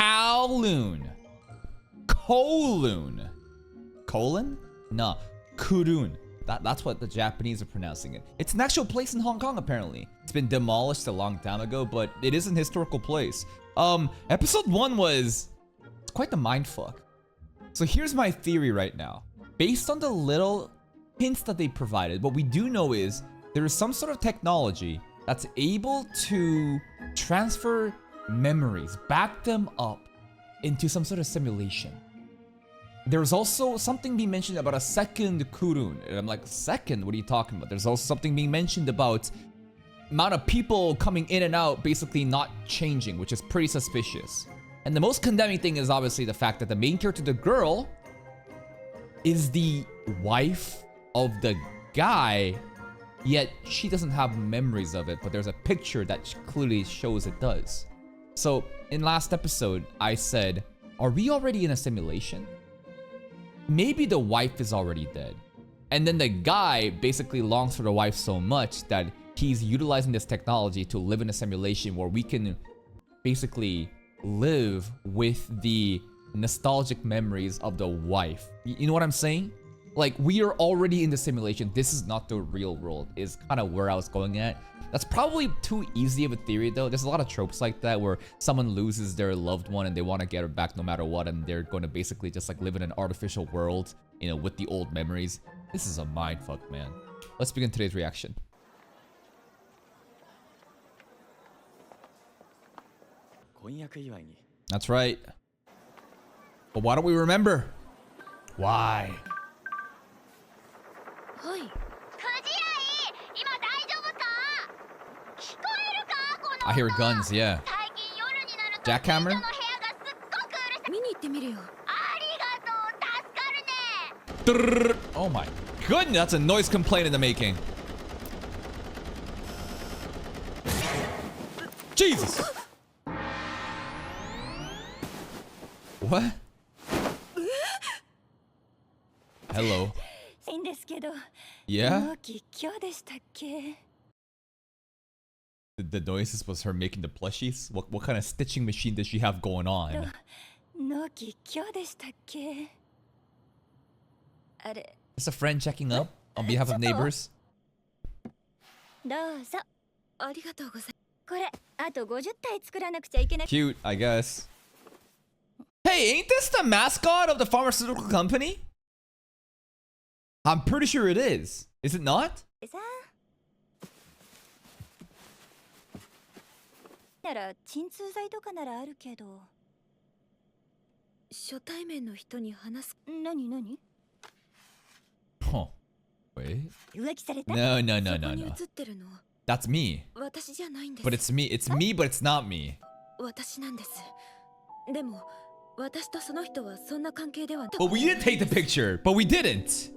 Kowloon. Kowloon. Colon? Nah, Kowloon. That's what the Japanese are pronouncing it. It's an actual place in Hong Kong, apparently. It's been demolished a long time ago, but it is an historical place. Episode 1 was... It's quite the mindfuck. So here's my theory right now. Based on the little hints that they provided, what we do know is there is some sort of technology that's able to transfer memories, back them up into some sort of simulation. There's also something being mentioned about a second Kowloon. And I'm like, second? What are you talking about? There's also something being mentioned about amount of people coming in and out basically not changing, which is pretty suspicious. And the most condemning thing is obviously the fact that the main character, the girl, is the wife of the guy, yet she doesn't have memories of it, but there's a picture that clearly shows it does. So in last episode, I said, are we already in a simulation? Maybe the wife is already dead. And then the guy basically longs for the wife so much that he's utilizing this technology to live in a simulation where we can basically live with the nostalgic memories of the wife. You know what I'm saying? Like, we are already in the simulation. This is not the real world, is kind of where I was going at. That's probably too easy of a theory, though. There's a lot of tropes like that where someone loses their loved one and they want to get her back no matter what, and they're going to basically just like live in an artificial world, you know, with the old memories. This is a mindfuck, man. Let's begin today's reaction. That's right. But why don't we remember? Why? I hear guns, yeah. Jackhammer? Oh my goodness, that's a noise complaint in the making. Jesus! What? Hello. Yeah? The noises was her making the plushies? What kind of stitching machine does she have going on? Is a friend checking up on behalf of neighbors? Cute, I guess. Hey, ain't this the mascot of the pharmaceutical company? I'm pretty sure it is. Is it not? Huh. Wait. No. That's me. But it's me. It's me, but it's not me. But we didn't take the picture. But we didn't.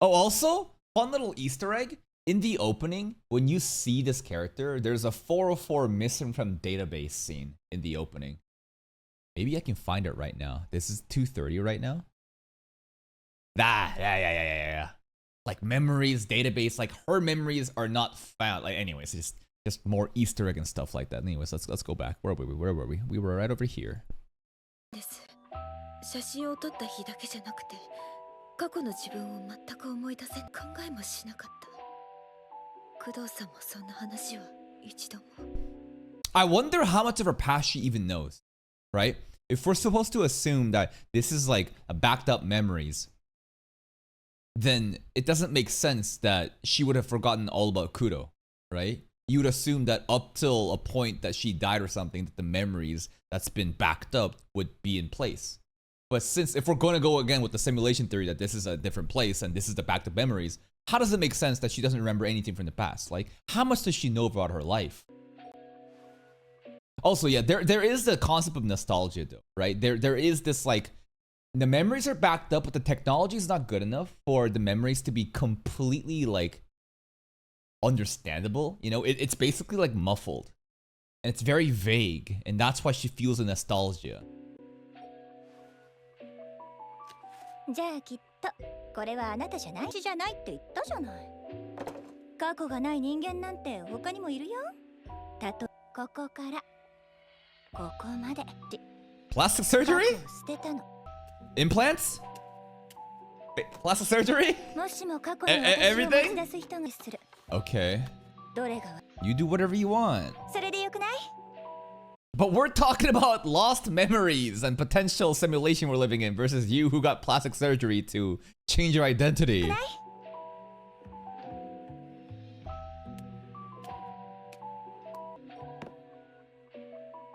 Oh, also, fun little Easter egg. In the opening, when you see this character, there's a 404 missing from database scene in the opening. Maybe I can find it right now. This is 2:30 right now. Yeah. Like memories, database, like her memories are not found. Like, anyways, just more Easter egg and stuff like that. Anyways, let's go back. Where were we? We were right over here. I wonder how much of her past she even knows, right? If we're supposed to assume that this is like a backed up memories, then it doesn't make sense that she would have forgotten all about Kudo, right? You would assume that up till a point that she died or something, that the memories that's been backed up would be in place. But since, if we're going to go again with the simulation theory that this is a different place and this is the backed up memories, how does it make sense that she doesn't remember anything from the past? Like, how much does she know about her life? Also, yeah, there is the concept of nostalgia though, right? There is this like, the memories are backed up, but the technology is not good enough for the memories to be completely like understandable. You know, it's basically like muffled. And it's very vague, and that's why she feels a nostalgia. じゃあきっとこれはあなたじゃないじゃないって言ったじゃない。過去がない人間なんて他にもいるよ。たとここからここまで Plastic surgery? 過去を捨てたの Implants? Wait, plastic surgery? もしも過去に私を持ち出す人がする Okay. どれが You do whatever you want. それでよくない But we're talking about lost memories and potential simulation we're living in versus you who got plastic surgery to change your identity.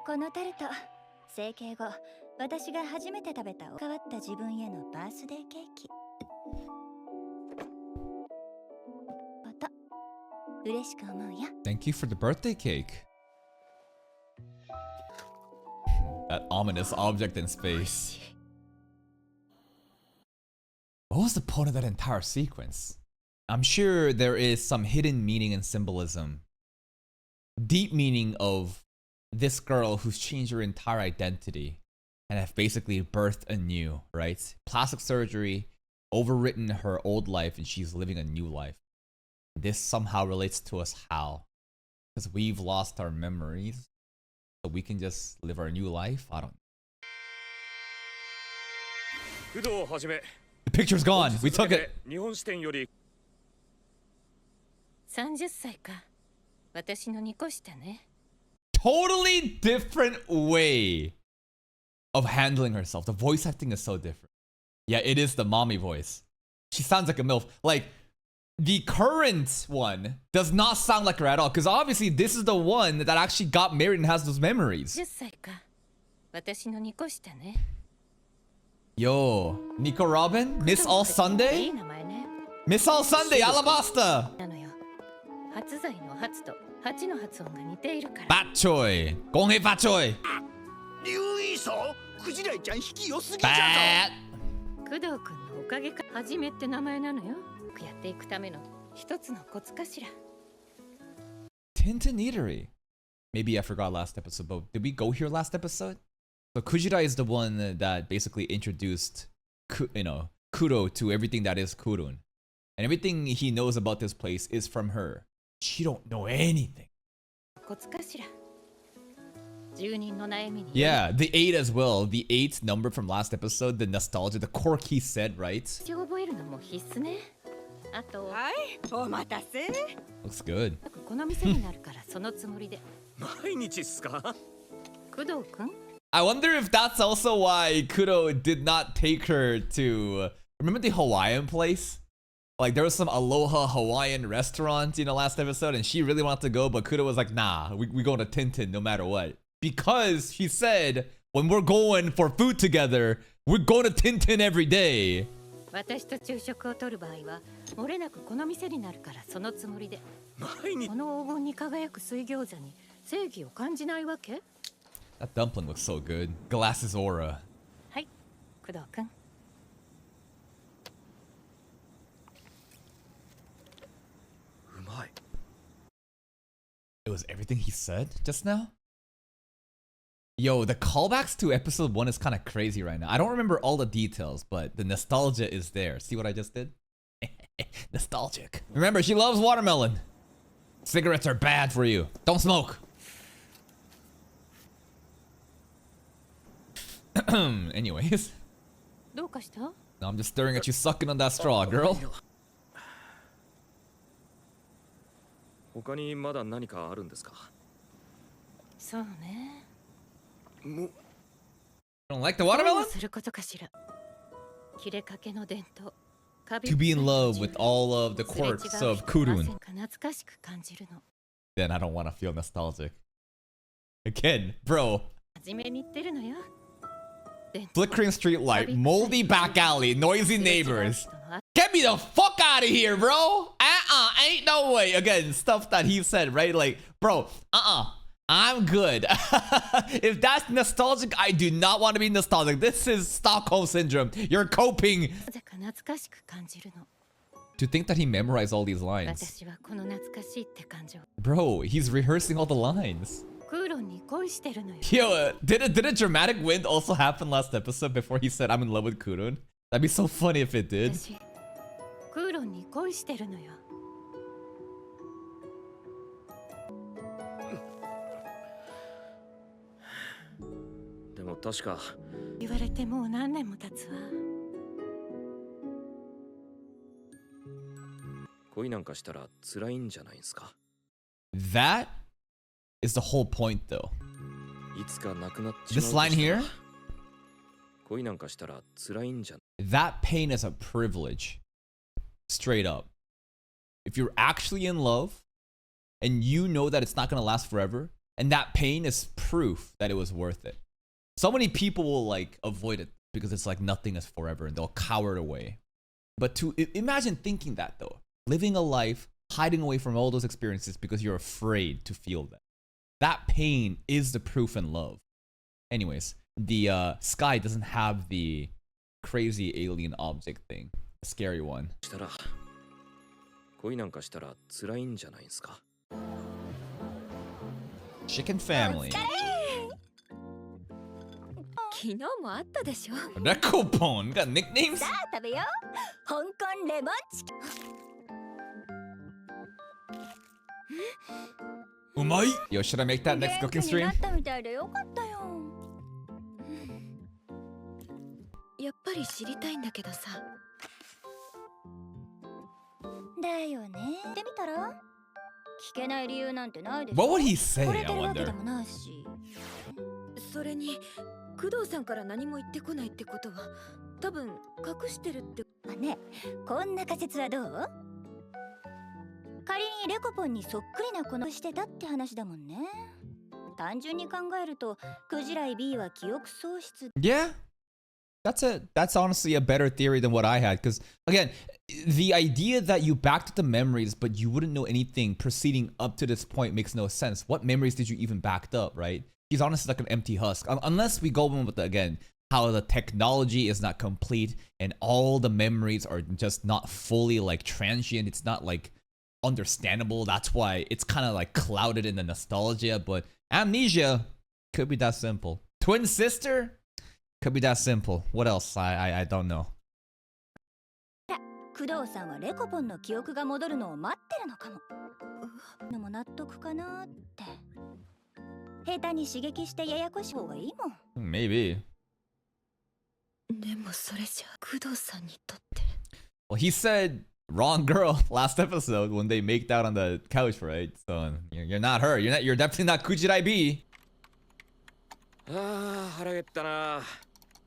このタルト整形後私が初めて食べた変わった自分へのバースデーケーキまた嬉しく思うよ Thank you for the birthday cake. That ominous object in space. What was the point of that entire sequence? I'm sure there is some hidden meaning and symbolism. Deep meaning of this girl who's changed her entire identity and have basically birthed anew, right? Plastic surgery, overwritten her old life, and she's living a new life. This somehow relates to us how? Because we've lost our memories, so we can just live our new life? I don't know. The picture's gone. We took it. 30歳か。私の2個下ね。 Totally different way of handling herself. The voice acting is so different. Yeah, it is the mommy voice. She sounds like a MILF. Like, the current one does not sound like her at all. Because obviously, this is the one that actually got married and has those memories. 10歳か。私の2個下ね。 Yo, Nico Robin? Miss All い Sunday? い名前ね。 Miss All Sunday, Alabasta! なのよ。発罪の発と8の発音が似ているから。 Bat Choi. Gonghae Bat Choi. 竜イソクジライちゃん引き良すぎじゃ Bat. 工藤君のおかげか。はじめって名前なのよ。やっていくための一つのコツかしら。 Tintin Eatery. Maybe I forgot last episode, but did we go here last episode? So Kujira is the one that basically introduced, Kuro to everything that is Kowloon. And everything he knows about this place is from her. She don't know anything. コツかしら。住人の悩みに。 Yeah, the 8 as well. The 8 number from last episode, the nostalgia, the quirk he said, right? 覚えるのも必須ね。あと。はい、お待たせ。 Looks good. この店になるからそのつもりで。毎日っすか工藤君。 I wonder if that's also why Kuro did not take her to... Remember the Hawaiian place? Like, there was some Aloha Hawaiian restaurant, last episode, and she really wanted to go, but Kuro was like, nah, we going to Tintin no matter what. Because she said, when we're going for food together, we're going to Tintin every day. 私と昼食をとる場合は、漏れなくこの店になるからそのつもりで。毎日この黄金に輝く水餃子に正義を感じないわけ？ That dumpling looks so good. Glasses aura. はい、工藤君。うまい It was everything he said just now? Yo, the callbacks to episode 1 is kind of crazy right now. I don't remember all the details, but the nostalgia is there. See what I just did? Nostalgic. Remember, she loves watermelon. Cigarettes are bad for you. Don't smoke. Anyways. どうかした？ No, I'm just staring at you sucking on that straw, girl. 他にまだ何かあるんですかそうね。も You don't like the どう watermelon? することかしら。切れかけの伝統。 To be in love with all of the quirks of Kowloon. 懐かしく感じるの。 Then I don't want to feel nostalgic. Again, bro. 初めに言ってるのよ。 Flickering street light, moldy back alley, noisy neighbors. Get me the fuck out of here, bro. Ain't no way. Again, stuff that he said, right? Like, bro, I'm good. If that's nostalgic, I do not want to be nostalgic. This is Stockholm Syndrome. You're coping. なぜか懐かしく感じるの。 To think that he memorized all these lines. 私はこの懐かしいって感情。 Bro, he's rehearsing all the lines. クーロンに恋してるのよ。 Yo, did a dramatic wind also happen last episode before he said I'm in love with Kowloon? That'd be so funny if it did. 私、クーロンに恋してるのよ。 うも確か言われてもう何年も経つわ。恋なんかしたら辛いんじゃないですか。 That is the whole point, though. いつかなくなっちまうと This したら line here, 恋なんかしたら辛いんじゃ that pain is a privilege. Straight up. If you're actually in love and you know that it's not gonna last forever, and that pain is proof that it was worth it. So many people will like avoid it because it's like nothing is forever and they'll cower it away. But to imagine thinking that though, living a life, hiding away from all those experiences because you're afraid to feel them. That pain is the proof in love. Anyways, the sky doesn't have the crazy alien object thing. The scary one. したら恋なんかしたら辛いんじゃないですか。 Chicken family. 昨日もあったでしょ。 Rekopon got nicknames? さあ食べよう。香港レモンチキン。Umai? Yo, should I make that next 元 cooking 気にな stream? ったみたいでよかったよ。やっぱり知りたいんだけどさ。だよね。ってみたら聞けない理由なんてないでしょ。 What would he say, 惚 I れてるわけ wonder? でもないし。それに工藤さんから何も言ってこないってことは多分隠してるって。まあね、こんな仮説はどう？仮にレコポンにそっくりな子のしてたって話だもんね。単純に考えるとクジライ B は記憶喪失。 Yeah. That's honestly a better theory than what I had. Because again, the idea that you backed up the memories, but you wouldn't know anything proceeding up to this point makes no sense. What memories did you even backed up, right? He's honestly like an empty husk. Unless we go in with the, again, how the technology is not complete and all the memories are just not fully like transient. It's not like understandable. That's why it's kind of like clouded in the nostalgia. But amnesia could be that simple. Twin sister could be that simple. What else? I don't know. 工藤さんはレコポンの記憶が戻るのを待ってるのかも。でも納得かなって。下手に刺激してややこしい方がいいもん。Maybe. でもそれじゃ工藤さんにとって。 Well, he said wrong girl last episode when they maked out on the couch, right? So you're not her. You're definitely not Kujirai B. ああ腹減ったな。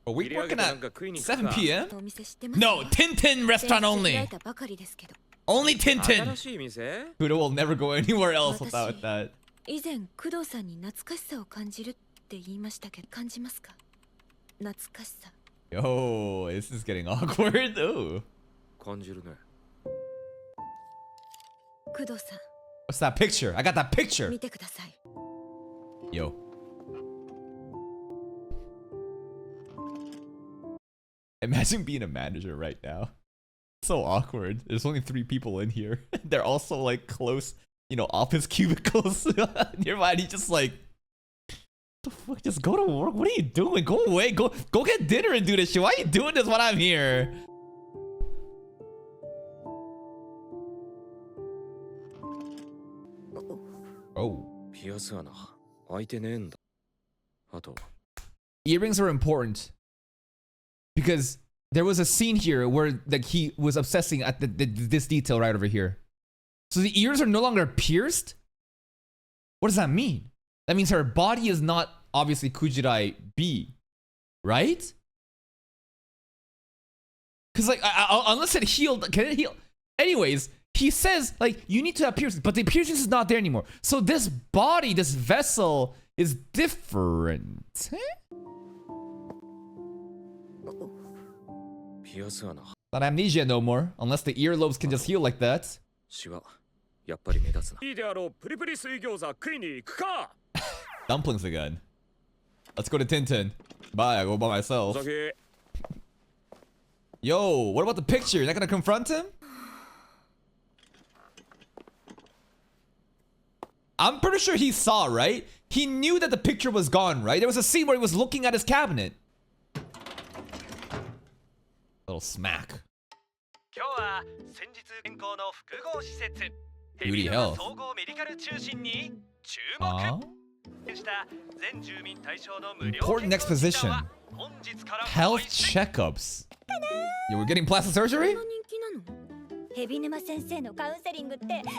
Are we working at 7 p.m.? お店知ってます？ No, Tintin restaurant 開 only. いたばかりですけど。 Only 新 Tintin. しい店？ Kudo will never go anywhere else without that. 以前工藤さんに懐かしさを感じるって言いましたけど感じますか？懐かしさ。 Yo, this is getting awkward. Ooh. 感じるね。工藤さん What's that picture? I got that picture. 見てください。 Yo. Imagine being a manager right now. So awkward. There's only 3 people in here. They're also like close, you know, office cubicles nearby. And he's just like, the fuck? Just go to work. What are you doing? Go away. Go get dinner and do this shit. Why are you doing this when I'm here? Oh. ピアス穴開いてねえんだ。あと Earrings are important because there was a scene here where like he was obsessing at this detail right over here. So the ears are no longer pierced? What does that mean? That means her body is not obviously Kujirai B, right? Because like unless it healed, can it heal? Anyways, he says like you need to have piercings, but the piercings is not there anymore. So this body, this vessel is different. Not amnesia no more, unless the earlobes can just heal like that. シワやっぱり目立つな。いいであろうプリプリ水餃子食いに行くか。 Dumplings again. Let's go to Tintin. Bye, I go by myself. お酒 Yo, what about the picture? You're not gonna confront him? I'm pretty sure he saw, right? He knew that the picture was gone, right? There was a scene where he was looking at his cabinet. Little smack. 今日は先日健康の複合施設 Beauty Health. 総合メディカル中心に注目 Huh? Important exposition. Health checkups. Yeah, we're getting plastic そん surgery? な人気なの？蛇沼先生のカウンセリングって大人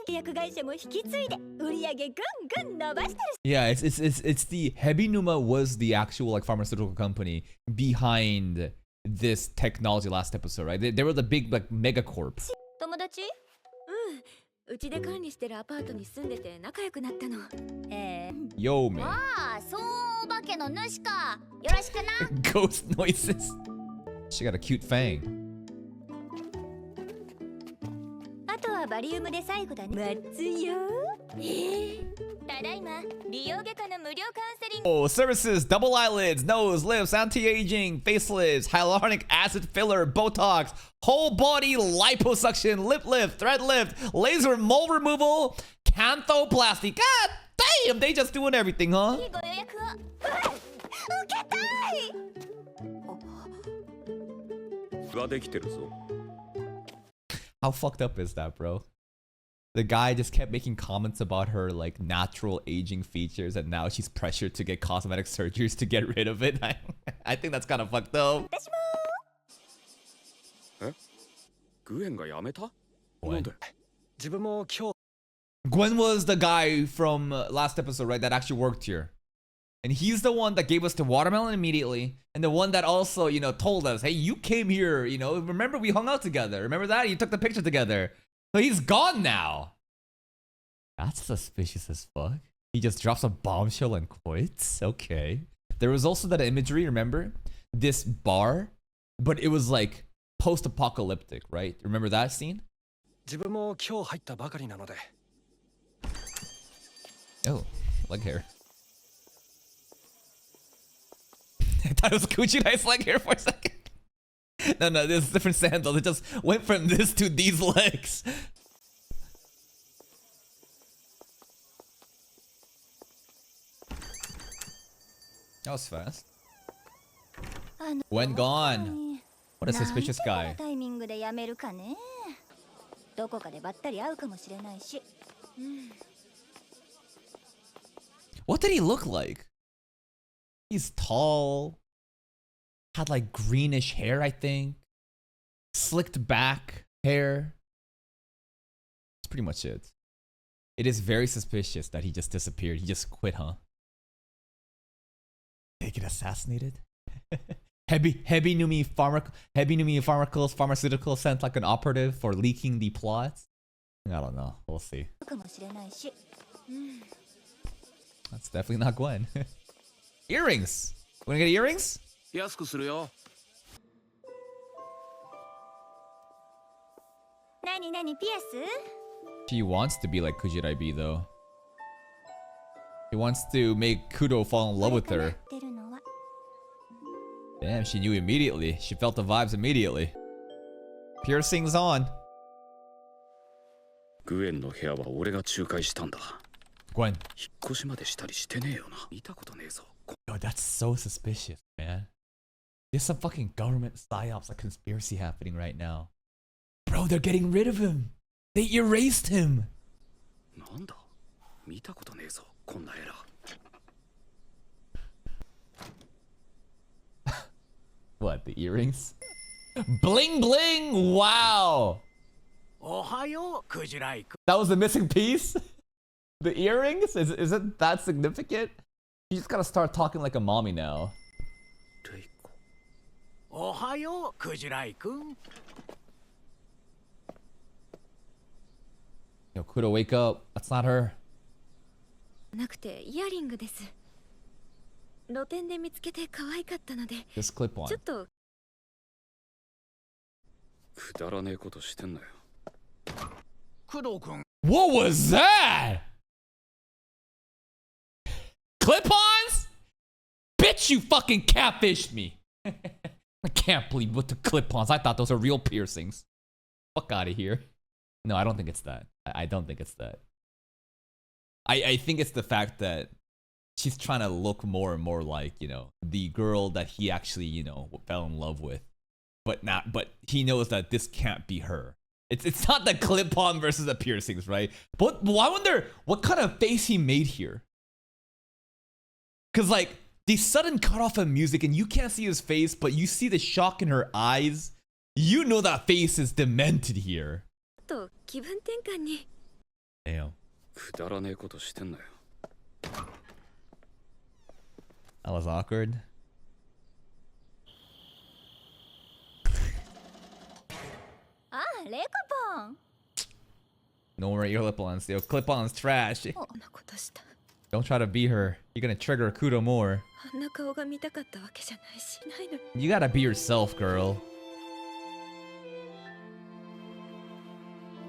気薬会社も引き継いで売り上げぐんぐん伸ばしてる。 Yeah, it's the Hebinuma was the actual like pharmaceutical company behind this technology last episode, right? They were the big like megacorp. 友達？うちで管理してるアパートに住んでて仲良くなったの。Yo, man. ああ、そうお化けの主か。よろしくな。 Ghost noises. She got a cute fang. あとはバリウムで最後だね。待つよ。ただいま利用外科の無料カウンセリング。 Oh, services, double eyelids, nose, lips, anti-aging, facelifts, hyaluronic acid filler, Botox, whole body liposuction, lip lift, thread lift, laser mole removal, canthoplasty. God damn, they just doing everything, huh? ご予約を。受けたい。ができてるぞ。 How fucked up is that, bro? The guy just kept making comments about her like natural aging features, and now she's pressured to get cosmetic surgeries to get rid of it. I think that's kind of fucked up. え？グエンが辞めた？ What? なんで？自分も今日 Gwen was the guy from last episode, right? That actually worked here. And he's the one that gave us the watermelon immediately. And the one that also, you know, told us, hey, you came here, you know, remember we hung out together. Remember that? You took the picture together. So he's gone now. That's suspicious as fuck. He just drops a bombshell and quits? Okay. There was also that imagery, remember? This bar, but it was like post-apocalyptic, right? Remember that scene? 自分も今日入ったばかりなので Oh, leg hair. I thought it was Kuchirai's leg hair for a second. No, this is different sandals. It just went from this to these legs. That was fast. When gone. What a suspicious guy. タイミングで辞めるかね。どこかでばったり会うかもしれないし。What did he look like? He's tall. Had like greenish hair, I think. Slicked back hair. That's pretty much it. It is very suspicious that he just disappeared. He just quit, huh? Did he get assassinated? Hebinumi Pharmaceuticals sent like an operative for leaking the plot. I don't know. We'll see. かもしれないし。 That's definitely not Gwen. Earrings. Wanna get earrings? 安くするよ。何何ピアス？ She wants to be like Kujirai B though. She wants to make Kudo fall in love with her. 出るのは Damn, she knew immediately. She felt the vibes immediately. Piercings on. グエンの部屋は俺が仲介したんだ。 Gwen. 引っ越しまでしたりしてねえよな。見たことねえぞ。 Yo, that's so suspicious, man. There's some fucking government psyops, like conspiracy happening right now. Bro, they're getting rid of him. They erased him. なんだ？見たことねえぞ。こんなエラー。 What, the earrings? Bling bling! Wow! おはよう、クジライク。 That was the missing piece? The earrings? Is it that significant? You just gotta start talking like a mommy now. レイコ。おはよう、クジライ君。 Yo, Kudo, wake up. That's not her. なくてイヤリングです。露店で見つけて可愛かったので、 This clip on. ちょっとくだらねえことしてんなよ。工藤君。 What was that? Clip-ons? Bitch, you fucking catfished me. I can't believe with the clip-ons. I thought those are real piercings. Fuck out of here. No, I don't think it's that. I don't think it's that. I think it's the fact that she's trying to look more and more like, you know, the girl that he actually, you know, fell in love with. But he knows that this can't be her. It's not the clip-on versus the piercings, right? But I wonder what kind of face he made here. Cause like the sudden cut off of music and you can't see his face, but you see the shock in her eyes. You know that face is demented here. と気分転換に。 Damn. くだらねえことしてんなよ。 That was awkward. Ah, レコポン No more ear clip-ons, yo. Clip-ons trash. こんなことした。 Don't try to be her. You're gonna trigger Kudo more. あんな顔が見たかったわけじゃないし、ないのに。 You gotta be yourself, girl.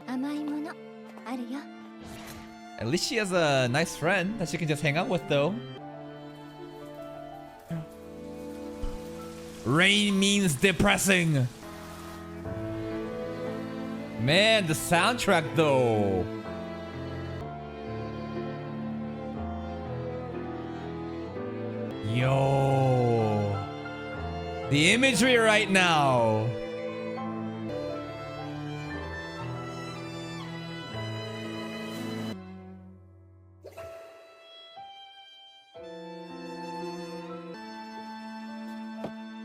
甘いものあるよ At least she has a nice friend that she can just hang out with, though. Rain means depressing. Man, the soundtrack, though. Yo. The imagery right now.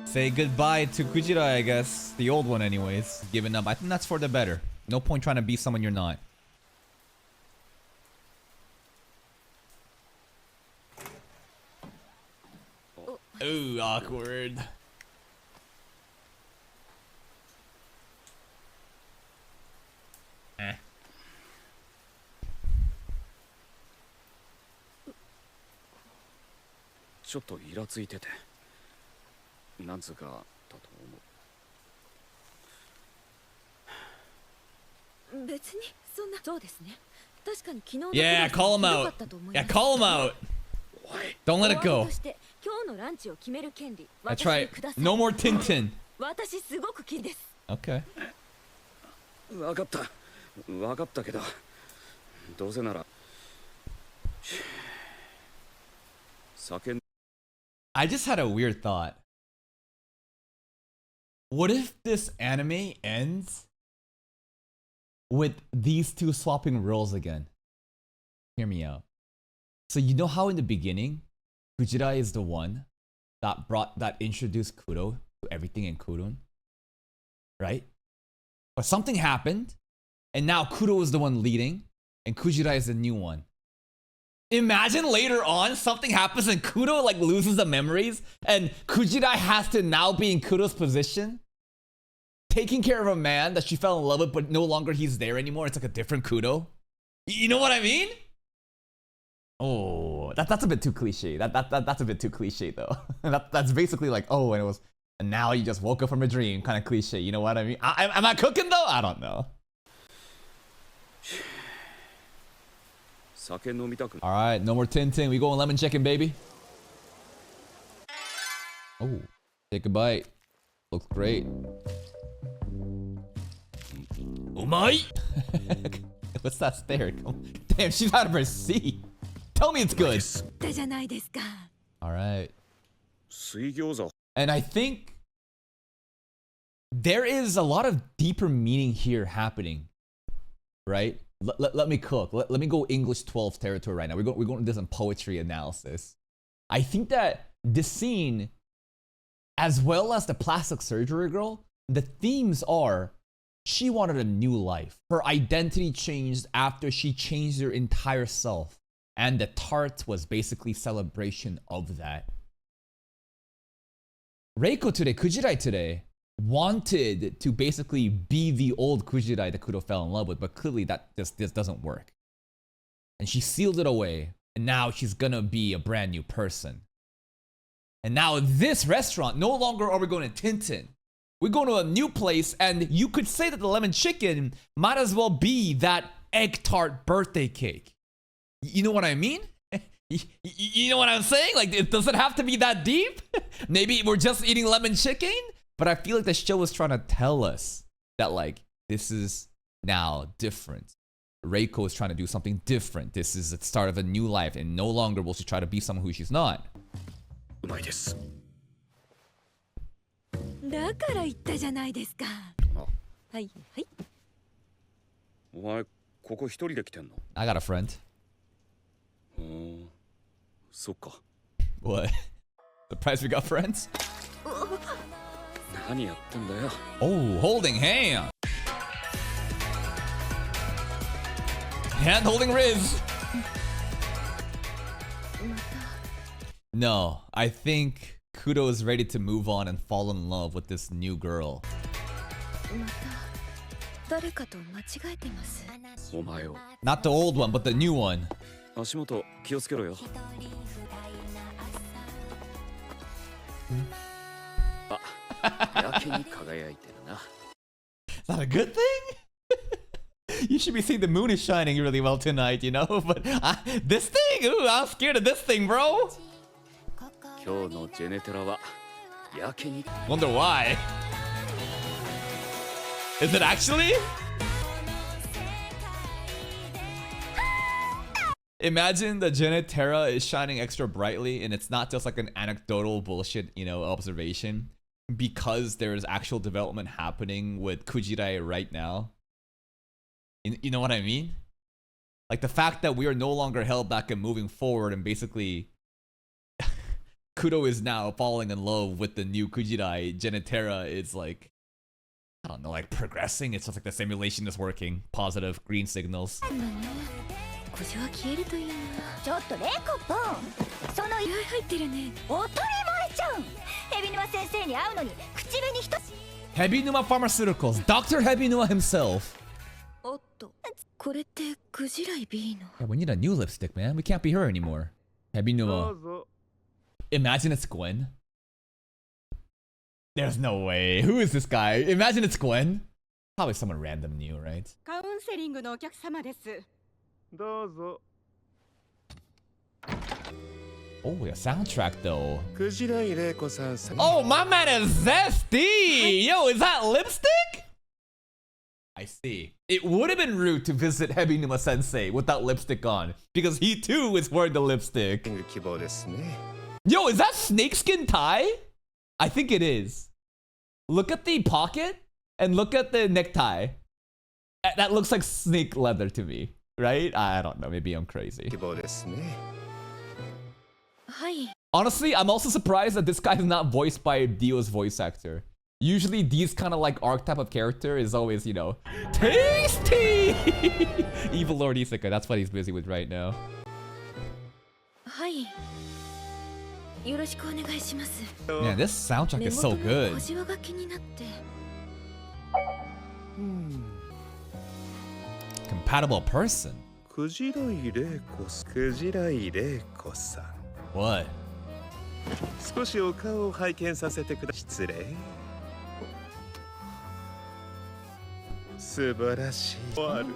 Say goodbye to Kujira, I guess. The old one, anyways. Giving up. I think that's for the better. No point trying to be someone you're not. Ooh, awkward. Eh. ちょっとイラついてて。なんつうかだと思う。別にそんな。そうですね。確かに昨日の Yeah, call him out. Yeah, call him out. Don't let it go. として今日のランチを決める権利。 That's 私に right. ください。 No more Tintin. 私すごく気です。 Okay. わかった。わかったけど。どうせなら。酒。 I just had a weird thought. What if this anime ends with these two swapping roles again? Hear me out. So you know how in the beginning, Kujira is the one that introduced Kudo to everything in Kowloon, right? But something happened, and now Kudo is the one leading, and Kujira is the new one. Imagine later on something happens and Kudo like loses the memories and Kujira has to now be in Kudo's position, taking care of a man that she fell in love with, but no longer he's there anymore. It's like a different Kudo. You know what I mean? Oh, that's a bit too cliche. That's a bit too cliche though. That's basically like, oh, and now you just woke up from a dream, kind of cliche. You know what I mean? Am I cooking though? I don't know. All right, no more Tintin. We going lemon chicken, baby. Oh, take a bite. Looks great. Umai. What's that stare? Damn, she's out of her seat. Tell me it's good. だじゃないですか。 All right. 水餃子。 And I think there is a lot of deeper meaning here happening, right? Let me cook. Let me go English 12 territory right now. We're going to do some poetry analysis. I think that this scene, as well as the plastic surgery girl, the themes are she wanted a new life. Her identity changed after she changed her entire self. And the tart was basically celebration of that. Reiko today, Kujirai today, wanted to basically be the old Kujirai that Kudo fell in love with, but clearly that this doesn't work. And she sealed it away, and now she's gonna be a brand new person. And now this restaurant, no longer are we going to Tintin. We're going to a new place, and you could say that the lemon chicken might as well be that egg tart birthday cake. You know what I mean? You know what I'm saying? Like, it doesn't have to be that deep. Maybe we're just eating lemon chicken. But I feel like the show is trying to tell us that, like, this is now different. Reiko is trying to do something different. This is the start of a new life, and no longer will she try to be someone who she's not. うまいです。だから言ったじゃないですか。はいはい。お前ここ一人で来てんの？ I got a friend. そっか。What? Surprised we got friends? 何やってんだよ。 Oh, holding hand. Hand holding Riz. No, I think Kudo is ready to move on and fall in love with this new girl. また誰かと間違えてます。お前を。 Not the old one, but the new one. 足元気をつけろよ。あ、やけに輝いてるな。 Is that a good thing? You should be seeing the moon is shining really well tonight, you know? But this thing? Ooh, I'm scared of this thing, bro. 今日のジェネテラはやけに。 Wonder why. Is it actually? Imagine the Genetera is shining extra brightly and it's not just like an anecdotal bullshit, you know, observation. Because there is actual development happening with Kujirai right now. You know what I mean? Like the fact that we are no longer held back and moving forward and basically Kudo is now falling in love with the new Kujirai. Genetera is like, I don't know, like progressing. It's just like the simulation is working. Positive green signals. 故障は消えるといいな。ちょっとレコポン、その気合入ってるね。おとり漏れちゃう。ヘビヌマ先生に会うのに口紅一つ。 Hebinuma Pharmaceuticals, Dr. Hebinuma himself. おっと、これってクジライ B の。 Yeah, we need a new lipstick, man. We can't be her anymore. Hebinuma. Imagine it's Gwen. There's no way. Who is this guy? Imagine it's Gwen. Probably someone random new, right? カウンセリングのお客様です。どうぞ。 Oh, a soundtrack though. クジライレイコさん。 Oh, my man is ZESTY! Yo, is that lipstick? I see. It would have been rude to visit Hebinuma Sensei without lipstick on, because he too is wearing the lipstick. 希望ですね。 Yo, is that snakeskin tie? I think it is. Look at the pocket and look at the necktie. That looks like snake leather to me, right? I don't know. Maybe I'm crazy. 希望ですね。はい。 Honestly, I'm also surprised that this guy is not voiced by Dio's voice actor. Usually these kind of like archetype of character is always, you know, tasty! Evil Lord Isekai, that's what he's busy with right now. はい。よろしくお願いします。 Man, this soundtrack is so 目元の good. 小じわが気になって。 Compatible person. クジライレイコさん。クジライレイコさん。 What? 少しお顔を拝見させてください。失礼。素晴らしい。ある。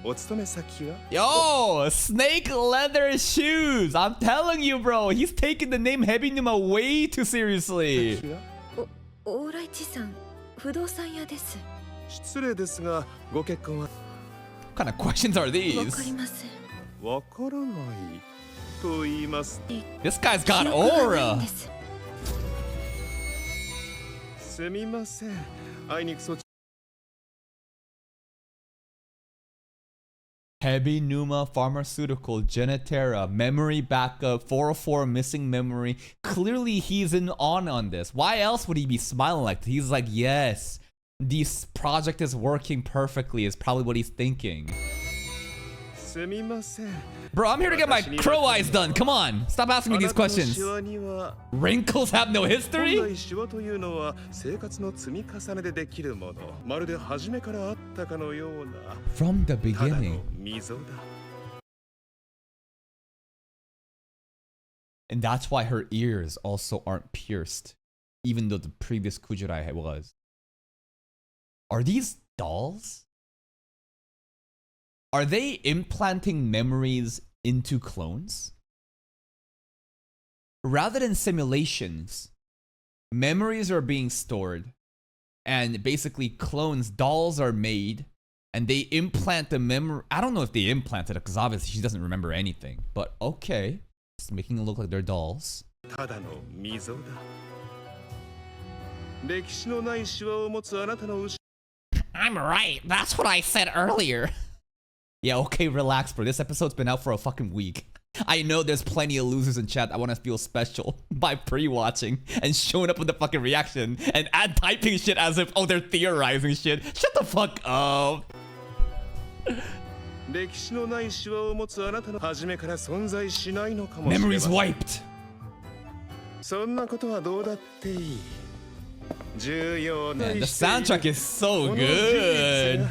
お勤め先は？ Yo, snake leather shoes. I'm telling you, bro. He's taking the name Hebinuma way too seriously. オーライチさん、不動産屋です。失礼ですが、ご結婚は？ What kind of questions are わか these? りません。わからないと言います。 This guy's got 記憶がないん aura. です。すみません。あいにくそ。 Hebinuma Pharmaceutical, Genetera, memory backup, 404 missing memory. Clearly he's on this. Why else would he be smiling like this? He's like, yes, this project is working perfectly is probably what he's thinking. すみません。 Bro, I'm here to get my crow eyes done. Come on, stop asking me these questions. Wrinkles have no 本 history? 来シワというのは生活の積み重ねでできるもの。まるで初めからあったかのような。 From the ただ beginning. の溝だ。 And that's why her ears also aren't pierced, even though the previous Kujirai was. Are these dolls? Are they implanting memories into clones? Rather than simulations, memories are being stored, and basically clones, dolls are made, and they implant the memory. I don't know if they implanted it, because obviously she doesn't remember anything, but okay. Just making it look like they're dolls. ただの溝だ。歴史のないシワを持つあなたの後 I'm right. That's what I said earlier. Yeah, okay, relax, bro. This episode's been out for a fucking week. I know there's plenty of losers in chat that want to feel special by pre-watching and showing up with the fucking reaction and typing shit as if, oh, they're theorizing shit. Shut the fuck up. 歴史のないシワを持つあなたの初めから存在しないのかもしれま Memories せん。 wiped. そんなことはどうだっていい。重要な Man, the soundtrack is so good.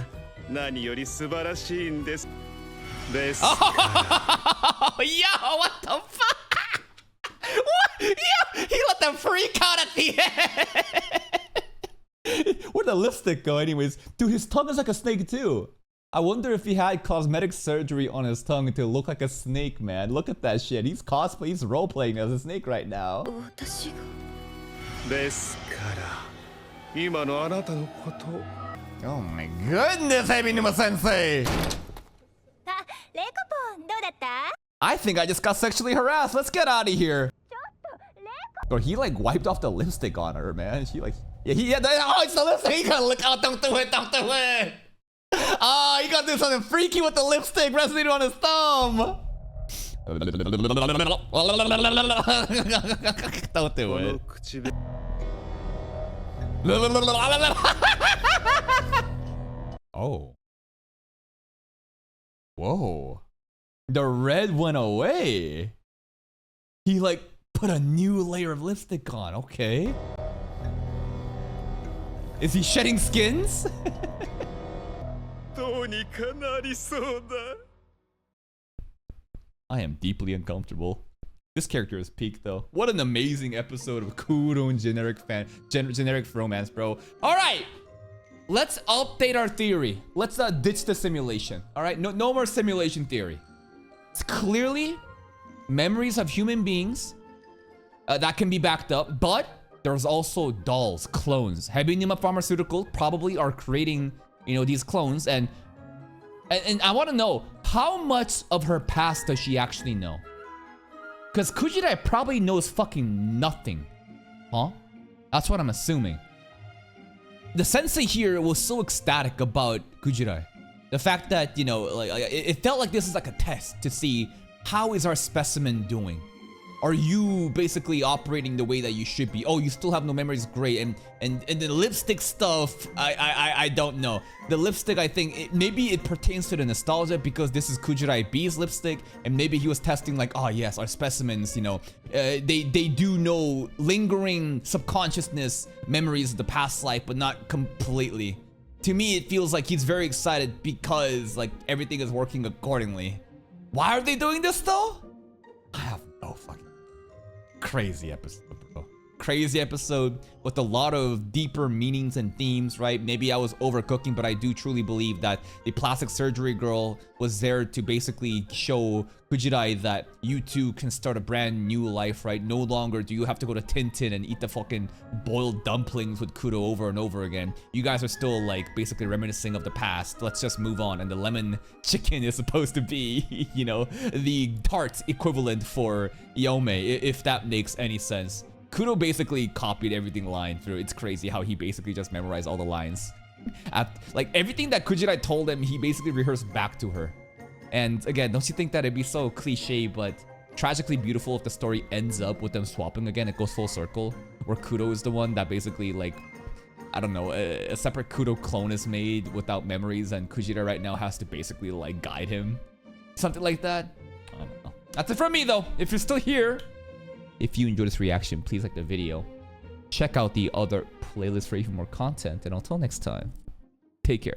何より素晴らしいんです。です。 Oh, yo, what the fuck? What? Yo, he let them freak out at the end. Where'd the lipstick go anyways? Dude, his tongue is like a snake too. I wonder if he had cosmetic surgery on his tongue to look like a snake, man. Look at that shit. He's cosplay, he's role-playing as a snake right now. 私がですから今のあなたのこと。 Oh my goodness, Hebinuma Sensei! あ、レイコポンどうだった？ I think I just got sexually harassed. Let's get out of here. Or he like wiped off the lipstick on her, man. She like, yeah, oh, it's the lipstick. He gotta look out. Don't do it. Don't do it. Ah, he gotta do something freaky with the lipstick resonating on his thumb. Don't do こ it. の口紅 Oh. Whoa. The red went away. He like put a new layer of lipstick on. Okay. Is he shedding skins? どうにかなりそうだ。 I am deeply uncomfortable. This character is peak though. What an amazing episode of Kowloon generic romance, bro. All right, let's update our theory. Let's ditch the simulation. All right, no more simulation theory. It's clearly memories of human beings that can be backed up, but there's also dolls, clones. Hebinuma Pharmaceutical probably are creating, you know, these clones, and I want to know how much of her past does she actually know? Because Kujirai probably knows fucking nothing. Huh? That's what I'm assuming. The sensei here was so ecstatic about Kujirai. The fact that, you know, like it felt like this is like a test to see how is our specimen doing. Are you basically operating the way that you should be? Oh, you still have no memories, great. And the lipstick stuff, I don't know. The lipstick, I think maybe it pertains to the nostalgia because this is Kujirai B's lipstick, and maybe he was testing like, oh yes, our specimens, you know, they do know lingering subconsciousness memories of the past life, but not completely. To me, it feels like he's very excited because like everything is working accordingly. Why are they doing this though? I have no fucking. Crazy episode, bro. Crazy episode with a lot of deeper meanings and themes, right? Maybe I was overcooking, but I do truly believe that the plastic surgery girl was there to basically show Kujirai that you too can start a brand new life, right? No longer do you have to go to Tintin and eat the fucking boiled dumplings with Kudo over and over again. You guys are still like basically reminiscing of the past. Let's just move on. And the lemon chicken is supposed to be, you know, the tart equivalent for Yome, if that makes any sense. Kudo basically copied everything line through. It's crazy how he basically just memorized all the lines. Like everything that Kujirai told him, he basically rehearsed back to her. And again, don't you think that it'd be so cliche, but tragically beautiful if the story ends up with them swapping again? It goes full circle, where Kudo is the one that basically like, I don't know, a separate Kudo clone is made without memories, and Kujirai right now has to basically like guide him. Something like that. I don't know. That's it from me though. If you're still here, if you enjoyed this reaction, please like the video. Check out the other playlists for even more content. And until next time, take care.